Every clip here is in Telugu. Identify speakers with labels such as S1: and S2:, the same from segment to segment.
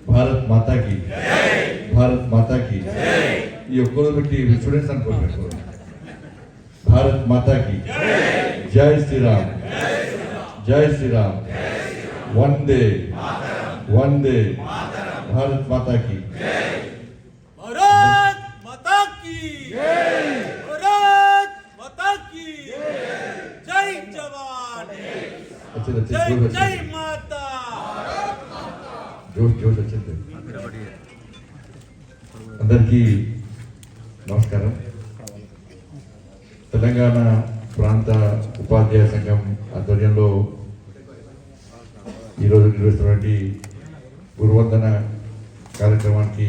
S1: భారత్ మాతా की భారత్ మాతా की ఈ ఒక్కరోజు పెట్టి స్టూడెంట్స్ అనుకోండి భారత్ మాతా की జై శ్రీరామ్ జై శ్రీరామ్ వందే వందే భారత్ మాతా की
S2: भारत माता की भारत माता की जय जवान जय जय माता
S1: जोश जोश వచ్చింది అందరికీ నమస్కారం తెలంగాణ ప్రాంత ఉపాధ్యాయ సంఘం ఆధ్వర్యంలో ఈరోజు నిర్వహిస్తున్నటువంటి గురువందన కార్యక్రమానికి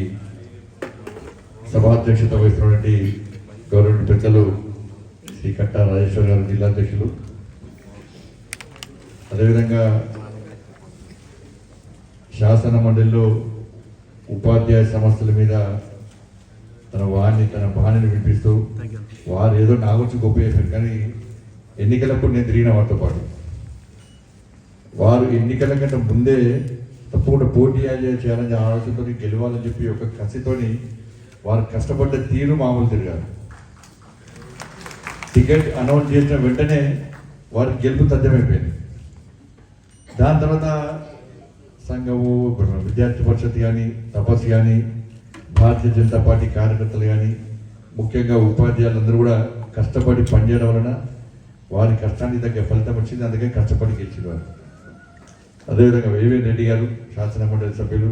S1: సభాధ్యక్షత వహిస్తున్నటువంటి గౌరవ పెద్దలు శ్రీ కట్టా రాజేశ్వర్ గారు జిల్లా అధ్యక్షులు, అదేవిధంగా శాసన మండలిలో ఉపాధ్యాయ సమస్యల మీద తన బాణిని వినిపిస్తూ వారు ఏదో నాగొచ్చి గొప్ప చేశారు, కానీ ఎన్నికలప్పుడు నేను తిరిగిన వారితో పాటు వారు ఎన్నికల కంటే ముందే తప్పకుండా పోటీ చేయాలని ఆలోచనతో గెలవాలని చెప్పి ఒక కసితోని వారు కష్టపడ్డ తీరు మామూలు తిరిగారు. టికెట్ అనౌన్స్ చేసిన వెంటనే వారికి గెలుపు తథ్యమైపోయింది. దాని తర్వాత సంఘము, విద్యార్థి పరిషత్ కానీ, తపస్సు కానీ, భారతీయ జనతా పార్టీ కార్యకర్తలు కానీ, ముఖ్యంగా ఉపాధ్యాయులందరూ కూడా కష్టపడి పనిచేయడం వలన వారి కష్టానికి తగ్గ ఫలితం వచ్చింది. అందుకే కష్టపడి గెలిచిన వారు. అదేవిధంగా వేవేన్ రెడ్డి గారు శాసన మండలి సభ్యులు,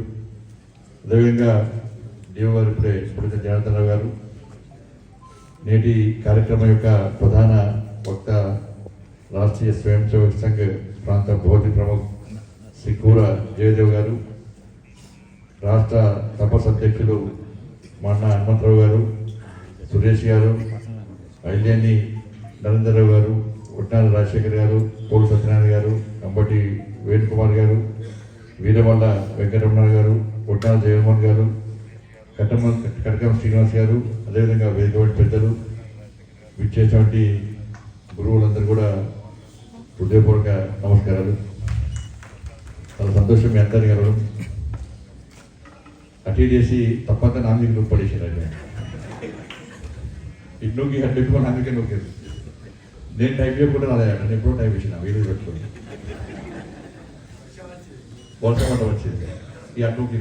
S1: అదేవిధంగా డిఓ గారు ఇప్పుడే జనార్దన్ రావు గారు, నేటి కార్యక్రమం యొక్క ప్రధాన వక్త రాష్ట్రీయ స్వయం సేవక్ సంఘ్ ప్రాంత బోధి ప్రముఖ్ శ్రీ కూర జయదేవ్ గారు, రాష్ట్ర తపస్ అధ్యక్షులు మన్నా హనుమంతరావు గారు, సురేష్ గారు, ఐలేని నరేంద్రరావు గారు, ఉట్నాల రాజశేఖర్ గారు, పోలు సత్యనారాయణ గారు, అంబటి వేణుకుమార్ గారు, వీరమల్ల వెంకటరమణ గారు, ఉట్నాల జగన్మోహన్ గారు, కటకం శ్రీనివాస్ గారు, అదేవిధంగా వేదికవంటి పెద్దలు, విచ్చేటువంటి గురువులందరూ కూడా హృదయపూర్వక నమస్కారాలు. చాలా సంతోషం మీ అందరినీ కలవడం. అటీ చేసి తప్పంత నామికి నువ్వు పడేసారు, ఇటు నూకి అటు ఎక్కువ నామికే నూకేది. నేను టైప్ చేయకుండా రాలేదంట, నేను ఎప్పుడో టైప్ చేసిన వీడియో పెట్టుకోండి. వర్షం వచ్చింది ఈ అటుకి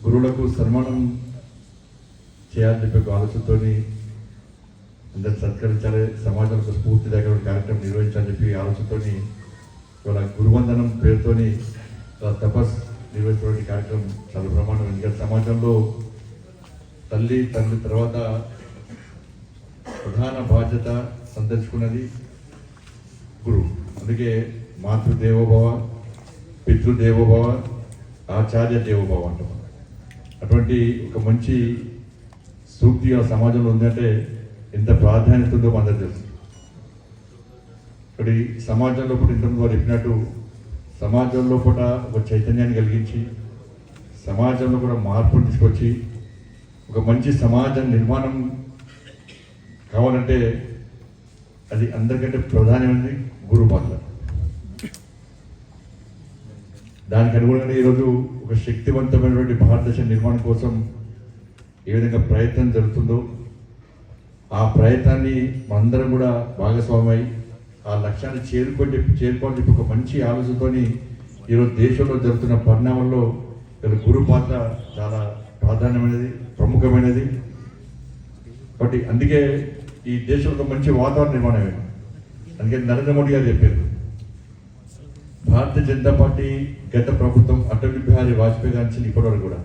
S1: గురువులకు సన్మానం చేయాలని చెప్పి ఒక ఆలోచనతో అందరు సత్కరించాలి, సమాజంలో స్ఫూర్తి దగ్గర కార్యక్రమం నిర్వహించాలని చెప్పి ఆలోచనతో ఇవాళ గురువందనం పేరుతోని తపస్ నిర్వహించినటువంటి కార్యక్రమం చాలా ప్రమాణం. ఎందుకంటే సమాజంలో తల్లి తర్వాత ప్రధాన బాధ్యత సంతరించుకున్నది గురువు. అందుకే మాతృదేవోభవ, పితృదేవోభవ, ఆచార్య దేవోభవ అంటాం. అటువంటి ఒక మంచి సూక్తి ఆ సమాజంలో ఉందంటే ఎంత ప్రాధాన్యత ఉందో అందరూ తెలుసు. ఇక్కడ సమాజంలో కూడా ఇంతకుముందు వారు చెప్పినట్టు సమాజంలో కూడా ఒక చైతన్యాన్ని కలిగించి సమాజంలో కూడా మార్పును తీసుకొచ్చి ఒక మంచి సమాజ నిర్మాణం కావాలంటే అది అందరికంటే ప్రధానమైనది గురువు పాత్ర. దానికి అనుగుణంగా ఈరోజు ఒక శక్తివంతమైనటువంటి భారతదేశ నిర్మాణం కోసం ఏ విధంగా ప్రయత్నం జరుగుతుందో ఆ ప్రయత్నాన్ని మనందరం కూడా భాగస్వామై ఆ లక్ష్యాన్ని చేరుకోని చెప్పి ఒక మంచి ఆలోచనతో ఈరోజు దేశంలో జరుగుతున్న పరిణామంలో గురు పాత్ర చాలా ప్రాధాన్యమైనది, ప్రముఖమైనది. కాబట్టి అందుకే ఈ దేశంలో ఒక మంచి వాతావరణ నిర్మాణమే. అందుకే నరేంద్ర మోడీ గారు చెప్పారు, భారతీయ జనతా పార్టీ గత ప్రభుత్వం అటల్ బిహారీ వాజ్పేయి గారి నుంచి ఇప్పటివరకు కూడా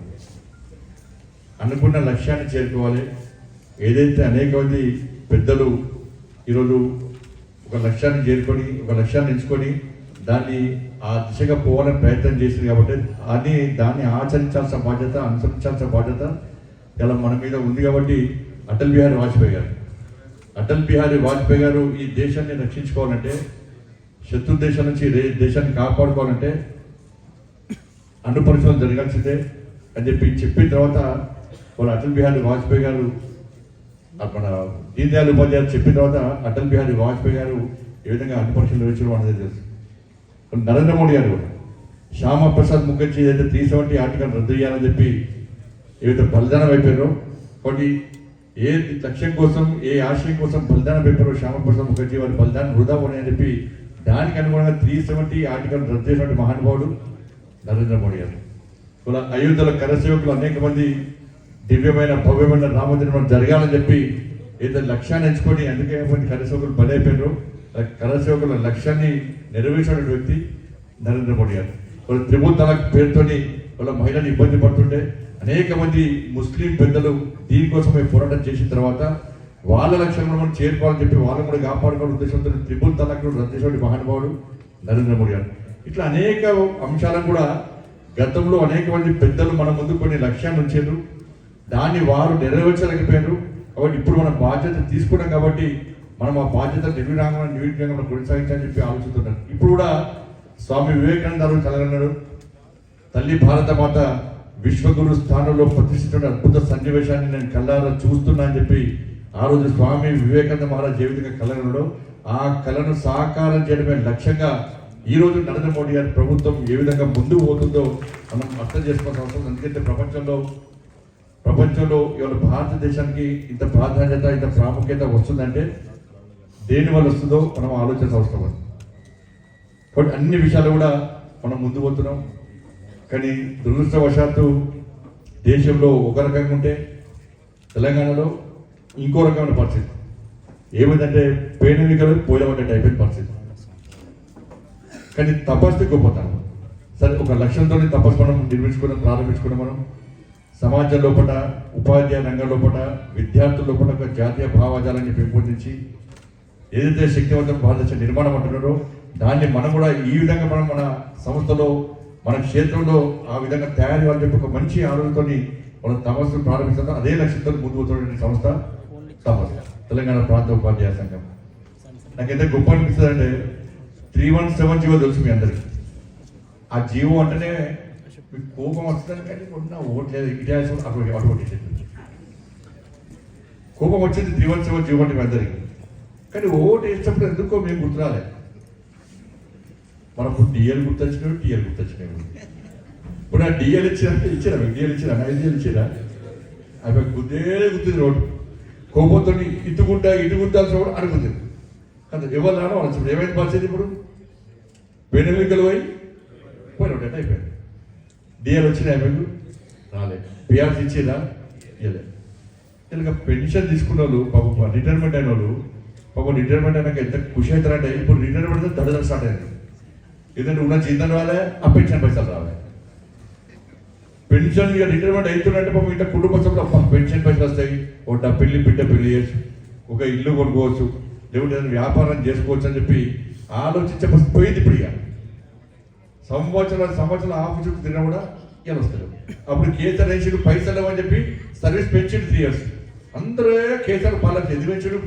S1: అనుకున్న లక్ష్యాన్ని చేరుకోవాలి. ఏదైతే అనేక మంది పెద్దలు ఈరోజు ఒక లక్ష్యాన్ని చేరుకొని ఒక లక్ష్యాన్ని ఎంచుకొని దాన్ని ఆ దిశగా పోవాలని ప్రయత్నం చేసింది. కాబట్టి దాన్ని ఆచరించాల్సిన బాధ్యత, అనుసరించాల్సిన బాధ్యత ఇలా మన మీద ఉంది. కాబట్టి అటల్ బిహారీ వాజ్పేయి గారు ఈ దేశాన్ని రక్షించుకోవాలంటే, శత్రు దేశం నుంచి దేశాన్ని కాపాడుకోవాలంటే అన్ని పరిశ్రమలు జరగాల్సిందే అని చెప్పిన తర్వాత వాళ్ళు అటల్ బిహారీ వాజ్పేయి గారు మన దీన్ దయాళ్ ఉపాధ్యాయులు చెప్పిన తర్వాత అటల్ బిహారీ వాజ్పేయి గారు ఏ విధంగా అన్ని పరీక్షలు నిర్వహించడం అనేది తెలుసు. నరేంద్ర మోడీ గారు శ్యామప్రసాద్ ముఖర్జీ ఏదైతే 370 ఆర్టికల్ రద్దు చేయాలని చెప్పి ఏదైతే బలిదానం అయిపోయారో, కాబట్టి ఏ లక్ష్యం కోసం ఏ ఆశయం కోసం బలిదానం అయిపోయారో శ్యామప్రసాద్ ముఖర్జీ వారి బలిదానం వృధా అని చెప్పి దానికి అనుగుణంగా 370 ఆర్టికల్ రద్దు చేసినటువంటి మహానుభావుడు నరేంద్ర మోడీ గారు. ఇలా అయోధ్యలో కరసేవకులు అనేక మంది దివ్యమైన భవ్యమైన రామజన్మం జరగాలని చెప్పి ఏదో లక్ష్యాన్ని ఎంచుకొని అందుకే కరసేవకులు బలైపోయారు. కరసేవకుల లక్ష్యాన్ని నెరవేర్చిన వ్యక్తి నరేంద్ర మోడీ గారు. వాళ్ళ త్రిపుల్ తలాక్ పేరుతోని వాళ్ళ మహిళలు ఇబ్బంది పడుతుంటే అనేక మంది ముస్లిం పెద్దలు దీనికోసమే పోరాటం చేసిన తర్వాత వాళ్ళ లక్ష్యంలో మనం చేరుకోవాలని చెప్పి వాళ్ళని కూడా కాపాడుకోవాలని ఉద్దేశంతో త్రిపుల్ తలాక్ రద్దు చేసిన మహానుభావుడు నరేంద్ర మోడీ గారు. ఇట్లా అనేక అంశాలను కూడా గతంలో అనేక మంది పెద్దలు మన ముందు కొన్ని లక్ష్యాలు ఉంచారు, దాన్ని వారు నెరవేర్చలేకపోయారు. కాబట్టి ఇప్పుడు మనం బాధ్యత తీసుకున్నాం కాబట్టి మనం ఆ బాధ్యత నిర్విఘ్నంగా కొనసాగించాలని చెప్పి ఆలోచిస్తున్నారు. ఇప్పుడు కూడా స్వామి వివేకానంద గారు కలగన్నాడు, తల్లి భారత మాత విశ్వగురు స్థానంలో ప్రతిష్ఠించిన అద్భుత సన్నివేశాన్ని నేను కళ్ళారా చూస్తున్నా అని చెప్పి ఆ రోజు స్వామి వివేకానంద మహారాజ్ ఏ విధంగా కలగన్నాడో ఆ కళను సాకారం చేయడమే లక్ష్యంగా ఈ రోజు నరేంద్ర మోడీ గారి ప్రభుత్వం ఏ విధంగా ముందుకు పోతుందో మనం అర్థం చేసుకోవాల్సిన అవసరం. ఎందుకంటే ప్రపంచంలో ఇవాళ భారతదేశానికి ఇంత ప్రాధాన్యత ఇంత ప్రాముఖ్యత వస్తుందంటే దేని వల్ల వస్తుందో మనం ఆలోచించాల్సిన అవసరం ఉంది. కాబట్టి అన్ని విషయాలు కూడా మనం ముందు పోతున్నాం. కానీ దురదృష్టవశాత్తు దేశంలో ఒక రకంగా ఉంటే తెలంగాణలో ఇంకో రకమైన పరిస్థితి ఏమైందంటే పేదరికలు పోయినటువంటి అయిపోయిన పరిస్థితి. కానీ తపస్సు గొప్పతనం. సరే, ఒక లక్ష్యంతో తపస్సు మనం ప్రారంభించుకున్నాం. మనం సమాజం లోపల ఉపాధ్యాయ రంగం లోపల విద్యార్థుల లోపల ఒక జాతీయ భావజాలాన్ని పెంపొందించి ఏదైతే శక్తివంతం భారతదేశ నిర్మాణం అంటున్నారో దాన్ని మనం కూడా ఈ విధంగా మనం మన సంస్థలో మన క్షేత్రంలో ఆ విధంగా తయారు అని చెప్పి ఒక మంచి ఆలోచనతో మనం తపస్సును ప్రారంభిస్తాం. అదే లక్ష్యంతో ముందు పోతున్న సంస్థ తపస్సు తెలంగాణ ప్రాంత ఉపాధ్యాయ సంఘం. నాకైతే గొప్ప అనిపిస్తుంది అంటే 317 జీవో తెలుసు మీ అందరికి. ఆ జీవో అంటేనే మీకు కోపం వస్తుంది, కానీ కొన్న ఓట్లేదు ఇటాల్సి అటువంటి కోపం వచ్చింది 317 జీవో అంటే మీ అందరికి. కానీ ఓటు వేసినప్పుడు ఎందుకో మేము గుర్తురాలే. మనకు డిఎల్ గుర్తొచ్చినాడు, టీఎల్ గుర్తొచ్చినాడు. ఇప్పుడు ఆ డిఎల్ ఇచ్చినా మీకు డిఎల్ ఇచ్చినా 5 డిఎల్ ఇచ్చినా అవి గుర్తుంది రోడ్డు. కోపంతో ఇటుకుంటాల్సిన కూడా అనుకుంటుంది కదా. ఎవరు రానో వాళ్ళు ఏమైంది పరిస్థితి? ఇప్పుడు పెనుమికలు పోయినట్టు అయిపోయింది. డిఎల్ వచ్చినాయి మీకు రాలేదు, పిఆర్సీ ఇచ్చేదా ఇవ్వలేదు. ఇలా పెన్షన్ తీసుకున్న వాళ్ళు పాపం రిటైర్మెంట్ అయిన వాళ్ళు పాపం రిటైర్మెంట్ అయినాక ఎంత ఖుషి అవుతారంటే ఇప్పుడు రిటైర్మెంట్ దడదడ స్టార్ట్ అయింది. ఏదంటే ఉన్న జీతం రాలే, ఆ పెన్షన్ పైసలు రాలే. పెన్షన్ ఇక రిటైర్మెంట్ అవుతున్నట్టే పాపం ఇంత కుటుంబ సభ్యులు పెన్షన్ పైసలు వస్తాయి, ఒక బిడ్డ పెళ్లి చేయొచ్చు, ఒక ఇల్లు కొనుక్కోవచ్చు, లేకుంటే ఏదైనా వ్యాపారం చేసుకోవచ్చు అని చెప్పి ఆలోచించే పోయింది. ఇప్పుడు ఇక సంవత్సరాలు ఆఫీసు తిన్నా కూడా ఇలా వస్తారు. అప్పుడు కేసీఆర్ వేసాడు పైసలు అని చెప్పి సర్వీస్ పెంచిండు 3 years. అందరూ కేసీఆర్ పాలన ఎందుకు పెంచాడు?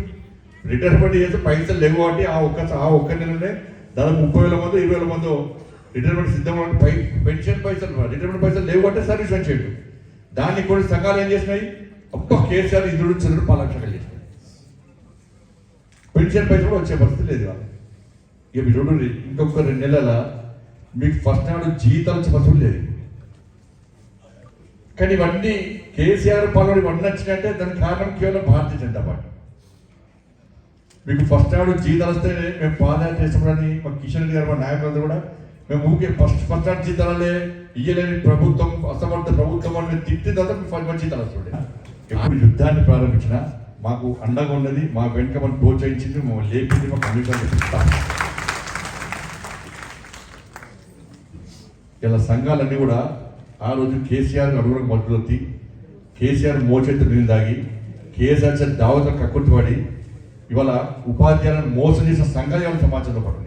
S1: రిటైర్మెంట్ చేస్తే పైసలు లేవు కాబట్టి ఆ ఒక్క నెలనే దాదాపు 30,000 మంది 20,000 మంది రిటైర్మెంట్ సిద్ధంగా పెన్షన్ పైసలు రిటైర్మెంట్ పైసలు లేవు అంటే సర్వీస్ పెంచాడు. దాన్ని కొన్ని సంఘాలు ఏం చేసినాయి, కేసీఆర్ ఇంద్రుడు చంద్రుడు 10 లక్షలు చేసినాయి. పెన్షన్ పైసలు కూడా వచ్చే పరిస్థితి లేదు వాళ్ళు. ఇక మీరు చూడండి, ఇంకొక 2 నెలల మీకు ఫస్ట్ నాడు జీతాలు వచ్చే పరిస్థితి లేదు. కానీ ఇవన్నీ కేసీఆర్ పాలన ఇవన్నీ వచ్చినాయంటే దానికి కారణం కేవలం భారతీయ జనతా పార్టీ. మీకు ఫస్ట్ నాడు జీతాలు వస్తే మేము పాదయాత్ర చేసినప్పుడని మా కిషన్ రెడ్డి గారు మా నాయకులందరూ కూడా మేము ఊరికే ఫస్ట్ నాడు జీతాలే ఇయ్యలేని ప్రభుత్వం, అసమర్థ ప్రభుత్వం అని మేము తిట్టిన తర్వాత మీకు జీతాలు వస్తుండే. ఎప్పుడు యుద్ధాన్ని ప్రారంభించినా మాకు అండగా ఉన్నది, మా వెనుక మనం ప్రోత్సహించింది, మమ్మల్ని లేపింది, మాకు అన్నింటినీ చెప్తాం. ఇలా సంఘాలన్నీ కూడా ఆ రోజు కేసీఆర్ అడుగులకు మద్దతు, కేసీఆర్ మోచెత్తు నీళ్ళు తాగి కేసీఆర్ దావతో కక్కుర్తిపడి ఇవాళ ఉపాధ్యాయులను మోసం చేసిన సంఘాలు ఇవాళ సమాజంలో పడుతుంది.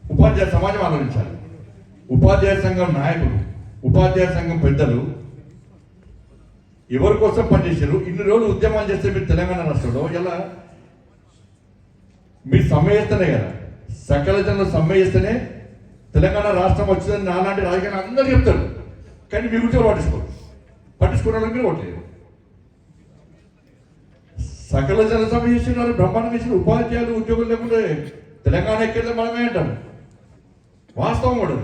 S1: ఉపాధ్యాయ సమాజం ఆలోచించాలి. ఉపాధ్యాయ సంఘం నాయకులు, ఉపాధ్యాయ సంఘం పెద్దలు ఎవరి కోసం పనిచేశారు? ఇన్ని రోజులు ఉద్యమాలు చేస్తే మీరు తెలంగాణ రాష్ట్రంలో ఇలా మీరు సమ్మె చేస్తేనే కదా, సకల జనులు సమ్మె చేస్తేనే తెలంగాణ రాష్ట్రం వచ్చిందని నాలాంటి రాజకీయాలు అందరూ చెప్తారు. కానీ మీ గురించి పట్టించుకునే వాళ్ళకి మీరు ఓట్లేదు. సకల జన సమ్మె చేసిన బ్రహ్మాండం చేసిన ఉపాధ్యాయులు ఉద్యోగులు లేకుంటే తెలంగాణ ఎక్కడ మనమే అంటాం. వాస్తవం కూడా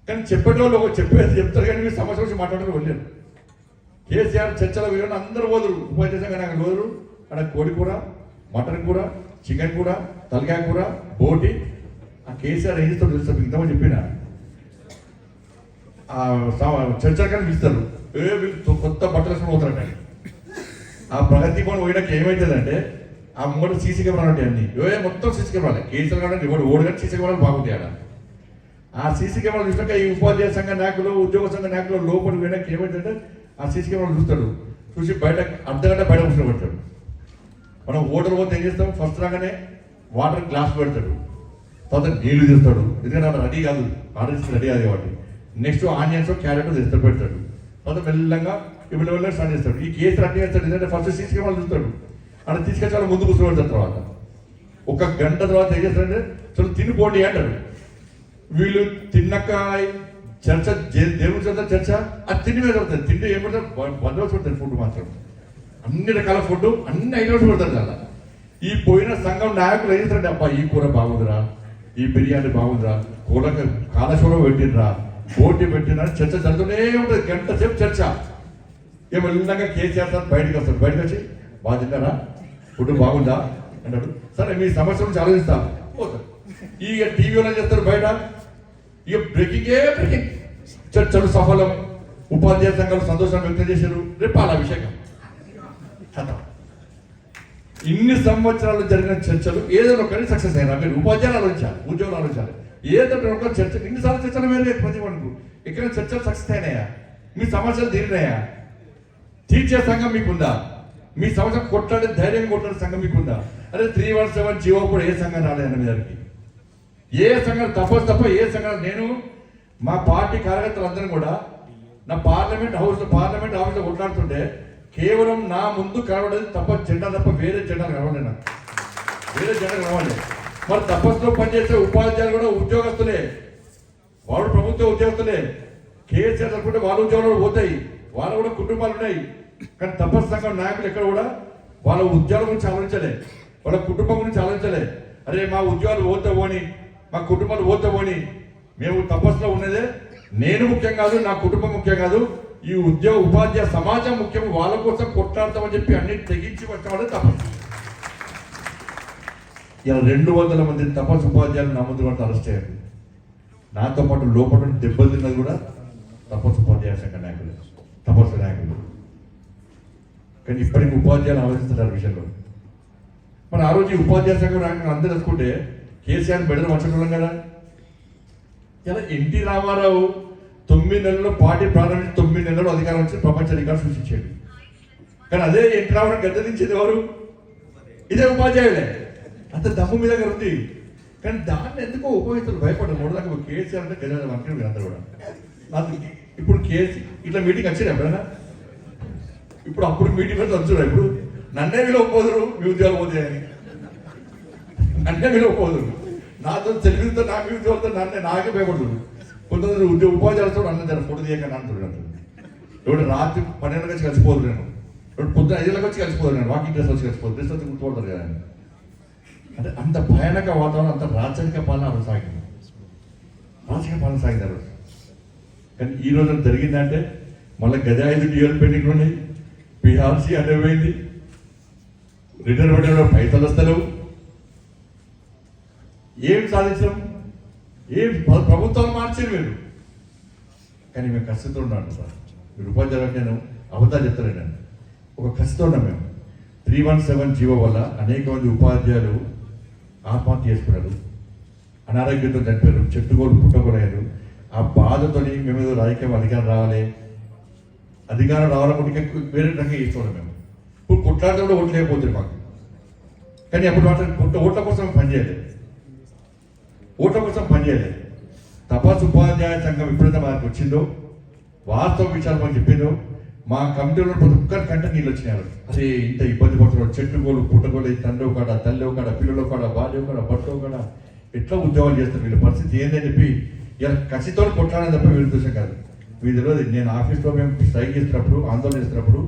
S1: కానీ చెప్పేటోళ్ళు ఒక చెప్పేది చెప్తారు కానీ మీరు సమస్య వచ్చి మాట్లాడరు వెళ్ళారు. కేసీఆర్ చర్చల వీళ్ళు అందరూ పోదురు, ఉపాధ్యాయ సంఘ నాయకులు పోదురు. అక్కడ కోడి కూర, మటన్ కూర, చికెన్ కూర, తలకాయ కూర, బోటి. ఆ కేసీఆర్ ఏం చేస్తాడు తెలుసు, ఇంతమంది చెప్పిన చర్చల కానీ పిలుస్తారు. వీళ్ళు కొత్త బట్టలు వేసుకొని పోతారంట. ఆ ప్రగతి భవన్ పోయినాక ఏమవుతుందంటే ఆ మూడు సీసీ కెమెరాలు ఉంటాయి అన్ని, మొత్తం సీసీ కెమెరాలు. కేసీఆర్ కానీ ఎవరు ఓడి కానీ సీసీ కెమెరాలు బాగుంటాయి ఆడ. ఆ సీసీ కెమెరాలు చూసినాక ఈ ఉపాధ్యాయ సంఘ నాయకులు, ఉద్యోగ సంఘ నాయకులు లోపలికి పోయినాక ఏమైందంటే ఆ సీసీ కెమెరాలు చూస్తాడు. చూసి బయట అర్ధగంట బయట కూర్చోబెడతాడు. మనం ఓటర్ పోతే ఏం చేస్తాం, ఫస్ట్ రాగానే వాటర్ గ్లాస్ పెడతాడు, తర్వాత నీళ్లు తీస్తాడు. ఎందుకంటే అక్కడ రెడీ కాదు, ఆర్డర్స్ రెడీ కాదు కాబట్టి. నెక్స్ట్ ఆనియన్స్, క్యారెట్ తెస్తాడు పెడతాడు. తర్వాత మెల్లగా ఇప్పుడు వెళ్ళి స్టార్ట్ చేస్తాడు. ఈ కేసు రెడీ చేస్తాడు. ఎందుకంటే ఫస్ట్ సీసీ కెమెరాలు చూస్తాడు. అక్కడ తీసుకొచ్చి వాళ్ళ ముందు కూర్చోబెడతాడు. తర్వాత ఒక గంట తర్వాత ఏం చేస్తాడంటే చలో తినిపోండి అంటాడు. వీళ్ళు తిన్నాక చర్చ, దేవుడి చర్చ చర్చ అది తిండి మీద పడుతుంది. తిండి ఏం పడుతుంది, బందోబస్తు పడుతుంది. ఫుడ్ మాత్రం అన్ని రకాల ఫుడ్, అన్ని ఐటమ్స్ పడతారు కదా. ఈ పోయిన సంఘం నాయకులు ఏం చేస్తారంటే అబ్బా ఈ కూర బాగుందిరా, ఈ బిర్యానీ బాగుందిరా, కాళేశ్వరం పెట్టినరా, పోటీ పెట్టినా చర్చ జరుగుతూనే ఉంటుంది. గంట సేపు చర్చ. ఏమో వెళ్ళినాక కేసీఆర్ సార్ బయటకు వస్తాడు. బయటకు వచ్చి బాగా తిన్నారా, ఫుడ్ బాగుందా అంటాడు. సరే మీ సమస్య నుంచి ఆలోచిస్తా పోతాడు. ఇక టీవీలో చేస్తారు బయట, ఇక బ్రేకింగ్ చర్చలు సఫలం, ఉపాధ్యాయ సంఘాలు సంతోషం వ్యక్తం చేశారు. రేపు పాలాభిషేకం. ఇన్ని సంవత్సరాలు జరిగిన చర్చలు ఏదో ఒకటి సక్సెస్ అయినా. మీరు ఉపాధ్యాయులు ఆలోచించాలి, ఉద్యోగులు ఆలోచించాలి. ఏదో ఒక చర్చ, ఇన్నిసార్లు చర్చలు వేరే ప్రతి వరకు ఇక్కడ చర్చలు సక్సెస్ అయినాయా, మీ సమస్యలు తీరినాయా, తీర్చే సంఘం మీకుందా, మీ సమస్య కొట్లాడే ధైర్యం కొట్లాడే సంఘం మీకుందా? అరే 317 జీవో కూడా ఏ సంఘం రాలేదన్న మీ దగ్గరికి, ఏ సంఘం తప్ప ఏ సంఘం. నేను మా పార్టీ కార్యకర్తలు అందరం కూడా నా పార్లమెంట్ ఆఫీస్లో కొట్లాడుతుంటే కేవలం నా ముందు కనబడేది తప్ప జెండా తప్ప వేరే జెండాలు కనబడలేదు. నాకు వేరే జెండాలు కనబడలేదు. మరి తపస్సులో పనిచేసే ఉపాధ్యాయులు కూడా ఉద్యోగస్తులే, వాళ్ళు ప్రభుత్వ ఉద్యోగస్తులే. కేసీఆర్ అనుకుంటే వాళ్ళ ఉద్యోగాలు పోతాయి, వాళ్ళ కూడా కుటుంబాలు ఉన్నాయి. కానీ తపస్సు సంఘం నాయకులు ఎక్కడ కూడా వాళ్ళ ఉద్యోగాల గురించి ఆలోచించలే, వాళ్ళ కుటుంబం గురించి ఆలోచించలే. అరే మా ఉద్యోగాలు పోతే పోని, మా కుటుంబాలు పోతే పోని, మేము తపస్సులో ఉన్నదే నేను ముఖ్యం కాదు, నా కుటుంబం ముఖ్యం కాదు, ఈ ఉపాధ్యాయ సమాజం ముఖ్యం, వాళ్ళ కోసం కొట్లాడతామని చెప్పి అన్ని తెగించి వచ్చేవాళ్ళే తపస్సు. ఇలా 200 మంది తపస్సు ఉపాధ్యాయులు నా ముందు కూడా అరెస్ట్ అయ్యారు. నాతో పాటు లోపల దెబ్బలు తిన్నది కూడా తపస్సు ఉపాధ్యాయ సంఘ నాయకులు, తపస్సు నాయకులు. కానీ ఇప్పటికీ ఉపాధ్యాయులు ఆలోచిస్తున్నారు విషయంలో. మన ఆ రోజు ఉపాధ్యాయ సంఘం నాయకులు అందరూ తెలుసుకుంటే కేసీఆర్ బెడలు మంచడం కదా. ఇలా ఎన్టీ రామారావు 9 నెలల్లో పార్టీ ప్రారంభించి 9 నెలల్లో అధికారం వచ్చి ప్రపంచ రికార్డు సృష్టించాడు. కానీ అదే ఎన్టీ రామారావు గద్దెదించేది ఎవరు? ఇదే ఉపాధ్యాయులే. అంత దమ్ము మీద ఉంది. కానీ దాన్ని ఎందుకో ఉపయోగిస్తారు, భయపడ్డారు. మూడదాకా కేసీఆర్ అంటే గెలవాలి అనుకుని వీళ్ళందరూ కూడా. నాకు ఇప్పుడు ఇట్లా మీటింగ్ వచ్చినా ఎప్పుడైనా? ఇప్పుడు అప్పుడు మీటింగ్ పెడితే వచ్చురా. ఇప్పుడు నన్నే విలువపోదురు, మీ ఉద్యోగాలు పోతే అని నన్నే విలువపోదురు. నాతో తెలుగుతో నా మీ ఉద్యోగాలతో నాకే భయపడుతుంది. కొంతమంది ఉపాధ్యాయులతో అన్న జర ఫోటో తీయక అంటున్నాడు. ఇప్పుడు రాత్రి 12 గంటలకు కలిసిపోదు నేను, ఇప్పుడు పొద్దున 5 గంటలకు వచ్చి కలిసిపోదు నేను, వాకింగ్ డ్రెస్ వచ్చి కలిసిపోదు, డ్రెస్ వచ్చి గుర్తుపడతారు కదా. అంటే అంత భయానక వాతావరణం, అంత రాచరిక పాలన సాగింది, రాజకీయ పాలన సాగింది ఆ రోజు. కానీ ఈ రోజు జరిగిందంటే మళ్ళీ గజాయిదు డ్యూయల్ పెండింగ్ ఉన్నాయి, పిఆర్సీ అనేపోయింది, రిటర్న్ పెట్టిన పైసలు వస్తలేవు. ఏం సాధించాం? ఏం ప్రభుత్వాలు మార్చారు మీరు. కానీ మేము కష్టంతో ఉన్నాను సార్. మీరు ఉపాధ్యాయులు నేను అబద్ధాలు చెప్తాను. నేను ఒక కష్టంతో ఉన్నాం మేము. 317 జీవో వల్ల అనేక మంది ఉపాధ్యాయులు ఆత్మహత్య చేసుకున్నారు, అనారోగ్యంతో చనిపోయారు, చెట్టుకోలు పుట్టకూడదు. ఆ బాధతో మేము ఏదో రాజకీయం అధికారం రావాలనుకుంటే వేరే రకంగా చేసుకోవడం. మేము ఇప్పుడు కొట్లాడితే కూడా ఓట్లు లేకపోతుంది మాకు. కానీ అప్పుడు మాత్రం ఓట్ల కోసం పనిచేయలేదు, తపస్సు ఉపాధ్యాయ సంఘం ఎప్పుడైతే మనకు వచ్చిందో, వాస్తవ విషయాలు మాకు చెప్పిందో, మా కమిటీలో ప్రతి ఒక్కరి కంటే నీళ్ళు వచ్చినారు. అదే ఇంత ఇబ్బంది పడుతున్నారు, చెట్టుకోలు పుట్టకోలు, తండ్రి కాడ, తల్లి కాడ, పిల్లలు కాడ, భార్య కాడ, భర్త కాడ, ఎట్లా ఉద్యోగాలు చేస్తారు, వీళ్ళ పరిస్థితి ఏందని చెప్పి ఇలా కసితో కొట్లాడని తప్ప వీళ్ళు చూసాం కాదు. మీ తెలియదు. నేను ఆఫీస్లో మేము స్ట్రైక్ చేస్తున్నప్పుడు, ఆందోళన చేస్తున్నప్పుడు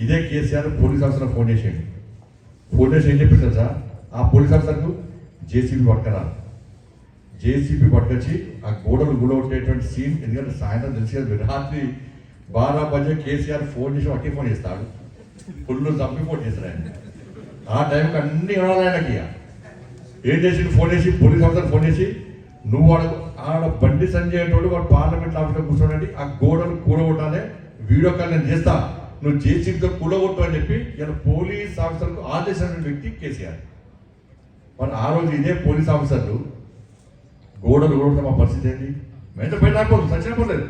S1: ఇదే కేసీఆర్ పోలీస్ ఆఫీసర్లో ఫోన్ చేసి ఏం చెప్పింది సార్, ఆ పోలీస్ ఆఫీసర్కు జేసీబీ పట్టుకరా, జేసీబీ పట్టుకొచ్చి ఆ గోడలు గుడగొట్టేటువంటి సీన్, ఎందుకంటే సాయంత్రం తెలిసి కదా రాత్రి 12 బజే కేసీఆర్ ఫోన్ చేసి ఒకే ఫోన్ చేస్తాడు, ఫుల్ చంపి ఫోన్ చేస్తాడు ఆయన. ఆ టైంకి అన్ని వినాలి ఆయనకి. ఏం చేసి ఫోన్ చేసి పోలీస్ ఆఫీసర్ ఫోన్ చేసి, నువ్వు ఆడ బండి సంజయ్ అనేటోడు వాడు పార్లమెంట్ ఆఫీస్లో కూర్చోండి, ఆ గోడలు కూడగొట్టాలి, వీడియో కాల్ నేను చేస్తా, నువ్వు జేసీబీతో కూడగొట్టు అని చెప్పి ఇలా పోలీస్ ఆఫీసర్కు ఆదేశించిన వ్యక్తి కేసీఆర్. మరి ఆ రోజు ఇదే పోలీస్ ఆఫీసర్లు గోడలు కూడగొట్టిన మా పరిస్థితి ఏంటి? వెంట బయట రాకూడదు, సచ్చినపోలేదు.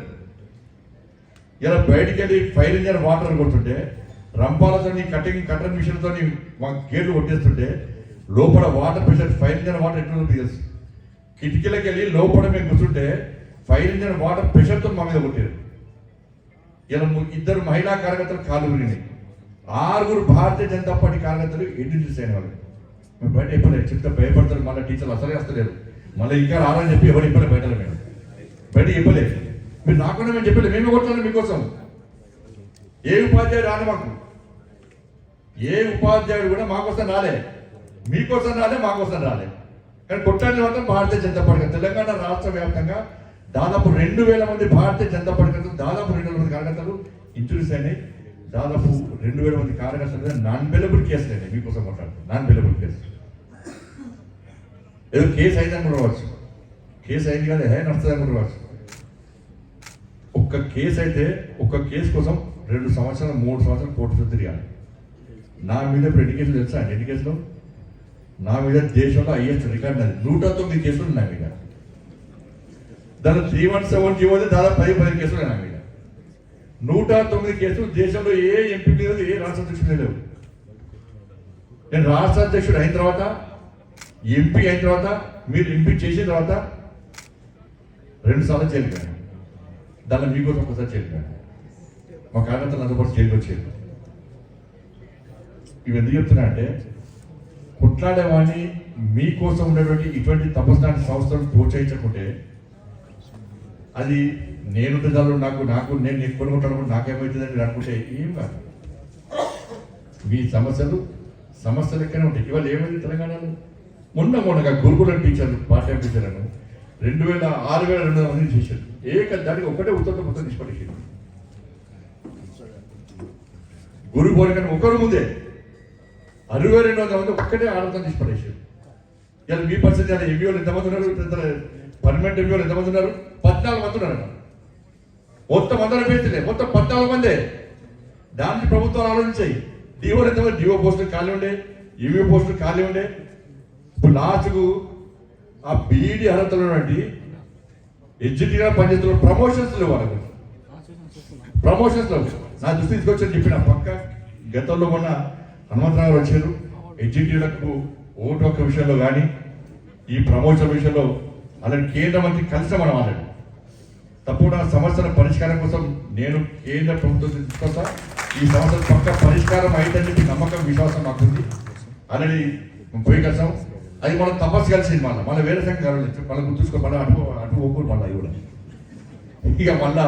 S1: ఇలా బయటికి వెళ్ళి ఫైర్ ఇంజన్ వాటర్ కొడుతుంటే, రంపాలతో కటర్ మిషన్తో మా గేట్లు కొట్టేస్తుంటే లోపల water pressure, fire engine water ఎట్లా తెలుసు. కిటికీలకు వెళ్ళి లోపల మేము కూర్చుంటే ఫైర్ ఇంజన్ వాటర్ ప్రెషర్తో మా మీద కొట్టారు. ఇలా 2 మహిళా కార్యకర్తలు కాలు ఉరినాయి, 6 భారతీయ జనతా పార్టీ కార్యకర్తలు ఇంట్రడ్యూస్ అయిన వాళ్ళు. మేము బయట ఇవ్వలేదు, చెప్తే భయపడతారు, మళ్ళీ టీచర్లు అసలే వస్తలేరు, మళ్ళీ ఇంకా రాలని చెప్పి ఎవరు ఇవ్వలేదు, బయట మేము బయట ఇవ్వలేదు. మీరు నాకుండా మేము చెప్పలేదు, మేమే కొట్టాలి మీకోసం. ఏ ఉపాధ్యాయుడు రాలే మాకు, ఏ ఉపాధ్యాయుడు కూడా మాకోసం రాలే, మీకోసం రాలే, మాకోసం రాలే. కానీ కొట్టాలి మాత్రం భారతీయ జనతా పార్టీ. తెలంగాణ రాష్ట్ర వ్యాప్తంగా దాదాపు 2000 మంది భారతీయ జనతా పార్టీ కార్యకర్తలు, దాదాపు 2000 మంది కార్యకర్తలు ఇంట్రడ్యూస్ అయినాయి. దాదాపు 2000 మంది కార్యకర్తలు నాన్ బెలబుల్ కేసులు అయినాయి. మీకోసం కొట్టాలి, నాన్ బెలబుల్ కేసు. ఏదో కేసు అయిందని కూడా రావచ్చు, కేసు అయింది కానీ నడుస్తుందని కూడా రావచ్చు. ఒక్క కేసు అయితే, ఒక్క కేసు కోసం 2 సంవత్సరాలు 3 సంవత్సరాలు కోర్టు తిరిగాను. నా మీద ఇప్పుడు ఎన్ని కేసులు తెలుసా అండి? ఎన్ని కేసులు నా మీద? దేశంలో హైయెస్ట్ రికార్డు అది, 109 కేసులు నా మీద. దాని 317 జీవో దాదాపు 10 కేసులు నా మీద. 109 కేసులు. దేశంలో ఏ ఎంపీ లేదు, ఏ రాష్ట్ర అధ్యక్షుడు లేవు. నేను రాష్ట్ర అధ్యక్షుడు అయిన తర్వాత, ఎంపీ అయిన తర్వాత, మీరు ఎంపీ చేసిన తర్వాత 2 సార్లు చేరిపోయాను. దానిలో మీకోసం ఒకసారి చేరిపోయాను. మా కార్యకర్తలు అందుబాటు జైలుకి వచ్చేది. ఇవి ఎందుకు చెప్తున్నా అంటే, కొట్లాడేవాడిని మీకోసం ఉన్నటువంటి ఇటువంటి తపస్నాటి సంస్థలను ప్రోత్సహించకుంటే, అది నేను నేను ఎక్కువ కొట్టాలనుకుంటే నాకేమవుతుందని మీరు అనుకుంటే ఏం కాదు. మీ సమస్యలు ఎక్కడే ఉంటాయి. ఇవాళ ఏమైంది తెలంగాణలో? మొన్నగా గురుకుల టీచర్లు, పార్ట్ టైం టీచర్లను 6,200 మంది చేశారు. దానికి ఒకటే ఉత్తరం మొత్తం తీసుపడేసారు. గురు పోలికని ఒకరు ముందే 6,200 మంది ఒక్కటే ఆడతాం తీసుపడేసారు. ఇలా మీ పరిస్థితి అలా ఎంబీఓలు ఎంతమంది ఉన్నారు? పర్మనెంట్ ఎంబీఓలు ఎంతమంది ఉన్నారు? 14 మంది ఉన్నారు. మొత్తం అందరూ పేర్చలే, మొత్తం 14 మందే. దానికి ప్రభుత్వాలు ఆలోచించాయి. డిఓలు ఎంతమంది? డిఓ పోస్టులు ఖాళీ ఉండే, ఈవీఓ పోస్టులు ఖాళీ ఉండే. ఇప్పుడు లాస్ట్కు ఆ బీఈడి అర్హతలు ఉన్నటువంటి ఎడ్యుకేషన్ పనిచేస్తున్న ప్రమోషన్స్ లేవు. వాళ్ళకు ప్రమోషన్స్ లేవు. నా దృష్టి తీసుకొచ్చని చెప్పిన పక్క గతంలో మొన్న హనుమంతరావు వచ్చారు. ఎడ్యుకేటర్లకు ఓటు హక్కు విషయంలో కానీ, ఈ ప్రమోషన్ విషయంలో అలాంటి కేంద్ర మంత్రి కలిసి మనం ఆడాడు. తప్పకుండా సమస్యల పరిష్కారం కోసం నేను కేంద్ర ప్రభుత్వం తీసుకొస్తా. ఈ సమస్యలు పక్క పరిష్కారం అయితేనే నమ్మకం, విశ్వాసం మాకుంది. అలాంటి పోయి కలిసాం. అది మనం తపస్సు కలిసింది. మళ్ళీ వేరే సంఖ్య కలవలేదు. మళ్ళీ గుర్తుంచుకో, మళ్ళీ అటు ఒక్కరు మళ్ళీ అవి కూడా ఇక మళ్ళా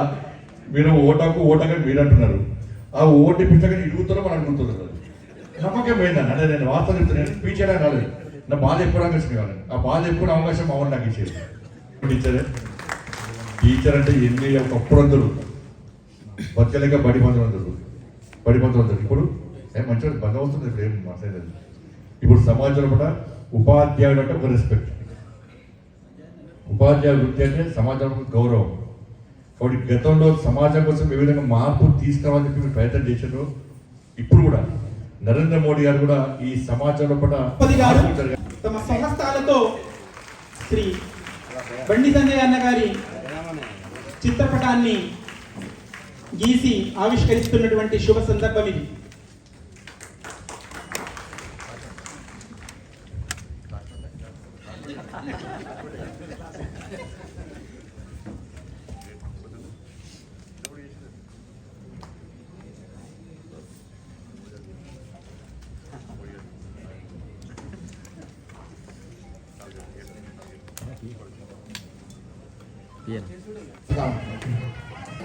S1: మీరు ఓటగా మీరు అంటున్నారు. ఆ ఓటు పిచ్చగా ఇరుగుతారో మనం అడుగుతున్నారు. నమ్మకం పోయిందండి. అంటే నేను వార్తలు చెప్తున్నాను, స్పీచ్ అయినా కాలేదు. నా బాధ ఎప్పుడానికి వచ్చింది కావాలి. ఆ బాధ ఎప్పుడు అవకాశం మా నాకు ఇచ్చేది. టీచర్ అంటే ఎన్ని ఒకప్పుడు అందరు బతకలేక బడి పంతులు. ఇప్పుడు మంచిగా బంద్ అవుతుంది. ఇప్పుడు ఏం మాట్లాడలేదు. ఇప్పుడు సమాజంలో కూడా ఉపాధ్యాయుడు అంటే ఒక రెస్పెక్ట్. ఉపాధ్యాయ వృత్తి అంటే సమాజంలో గౌరవం. కాబట్టి గతంలో సమాజం కోసం ఏ విధంగా మార్పు తీసుకురావాలని చెప్పి మీరు ప్రయత్నం చేశారు. ఇప్పుడు కూడా నరేంద్ర మోడీ గారు కూడా ఈ సమాజంలో కూడా
S3: తమ సంస్థలతో శ్రీ బండి సంజయ్ అన్న గారి చిత్రపటాన్ని గీసి ఆవిష్కరిస్తున్నటువంటి శుభ సందర్భం ఇది.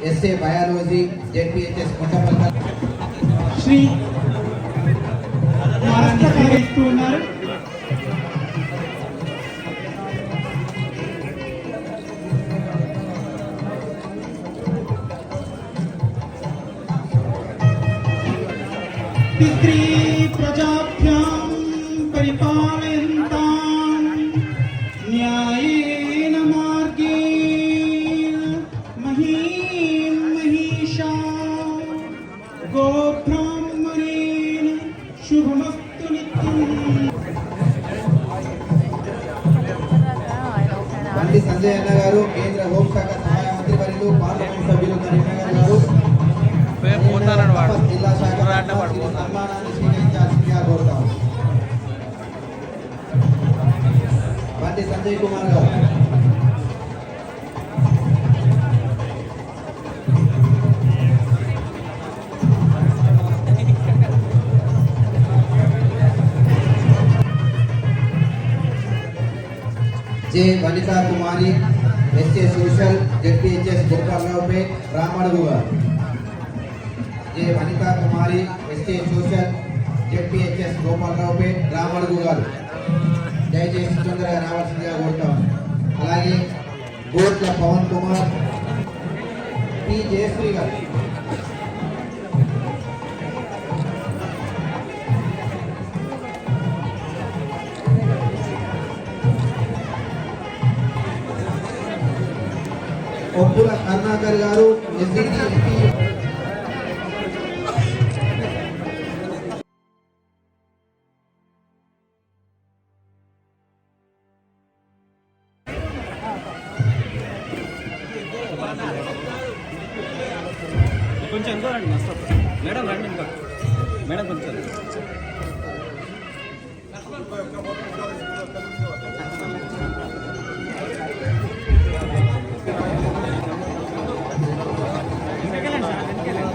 S4: SA biology ZPHS Kondapalli
S3: Shri Maharashtra ఉన్నారు. पितृ प्रजाभ्यां परिपालयन्तां न्यायेन मार्गेण महीं महिषा गोब्राह्मणेन शुभमस्तु नित्यम्।
S4: బండి సంజయ్ అన్న గారు, కేంద్ర హోంశాఖ సహాయ మంత్రి వర్యులు, పార్లమెంట్ సభ్యులు కరీంనగర్ గారు, జిల్లా శాఖ సన్మానాన్ని స్వీకరించాల్సిందిగా కోరుతాం. బండి సంజయ్ కుమార్ గారు. जे वनिता कुमारी एसए सोशल जेडपीएचएस गोपालरावपेट रामड़गु गारू. जे वनिता कुमारी एसए सोशल जेडपीएचएस गोपालरावपेट रामड़गु गारू దయచేసి తొందరగా రావాల్సిందిగా కోరుతాం. అలాగే గోట్ల పవన్ కుమార్, పి జయశ్రీ గారు. ఒప్పుల కరుణాకర్ గారు, ఎస్డిటి ఎంపీ.
S5: కొంచెం ఎంతో రండి మస్తు మేడం రండి ఇంకా మేడం కొంచెం ఇంకెళ్ళండి సార్ ఇంకెళ్ళండి